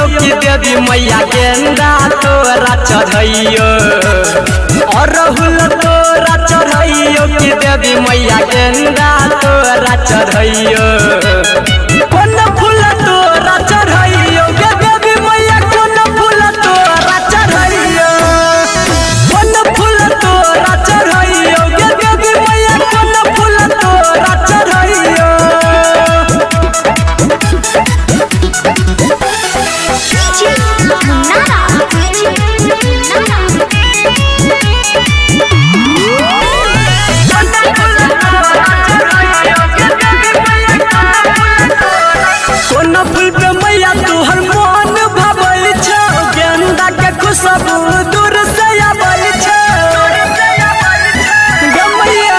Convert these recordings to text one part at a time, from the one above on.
कि देवी मैया गेंदा तोरा चढ़ैयो अरहुल तोरा चढ़ैयो कि देवी मैया गेंदा तोरा चढ़ैयो कौन फूल तोरा चढ़ैयो गे देवी मैया कौन फूल तोरा चढ़ैयो कौन फूल तोरा चढ़ैयो गे देवी मैया कौन फूल तोरा चढ़ैयो कौन फूल पे मैया तोहर मन भवल छौ गेंदा के खुशबू दूर से आबल छौ गे मैया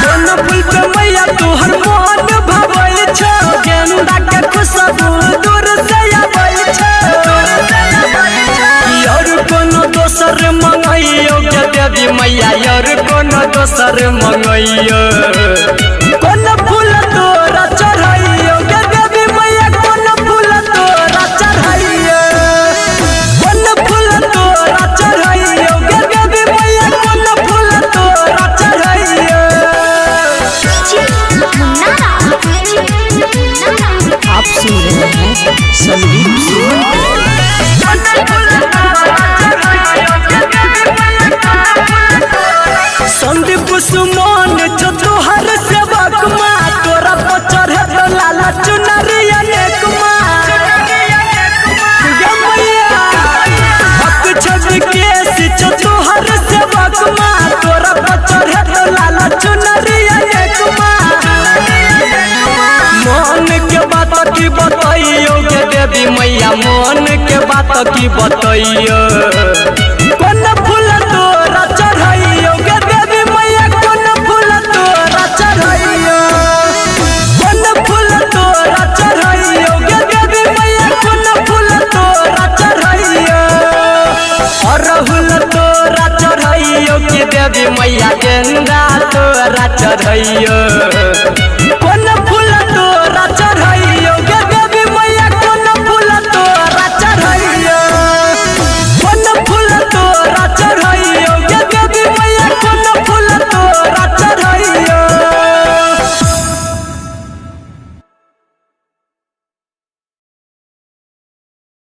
कौन फूल पे मैया तोहर मन भवल छौ गेंदा के खुशबू दूर से आबल छौ यार कोनो दोसर मंगैयो गे देवी मैया यार कोनो दोसर मंगैयो कौन फूल तोरा चढ़ैयो गे देवी मैया कौन फूल तोरा चढ़ैयो कौन फूल तोरा चढ़ैयो गे देवी मैया कौन फूल तोरा चढ़ैयो आप सुन रहे हैं संदीप सुमन संदीप सुमन जो तोहर सेवक माँ तोरा पर चढ़े तो लाला चुनरिया नेक माँ गे मैया भक्त छवि केसी जो तोहर सेवक माँ तोरा पर चढ़े तो लाला चुनरिया नेक माँ मन के बात की बतैयो गे देवी मैया मन के बात की बतैयो कौन फूल तोरा चढ़ैयो गे देवी मैया कौन फूल तोरा चढ़ैयो कौन फूल तोरा चढ़ैयो गे देवी मैया कौन फूल तोरा चढ़ैयो अरहुल तोरा चढ़ैयो कि देवी मैया गेंदा तोरा चढ़ैयो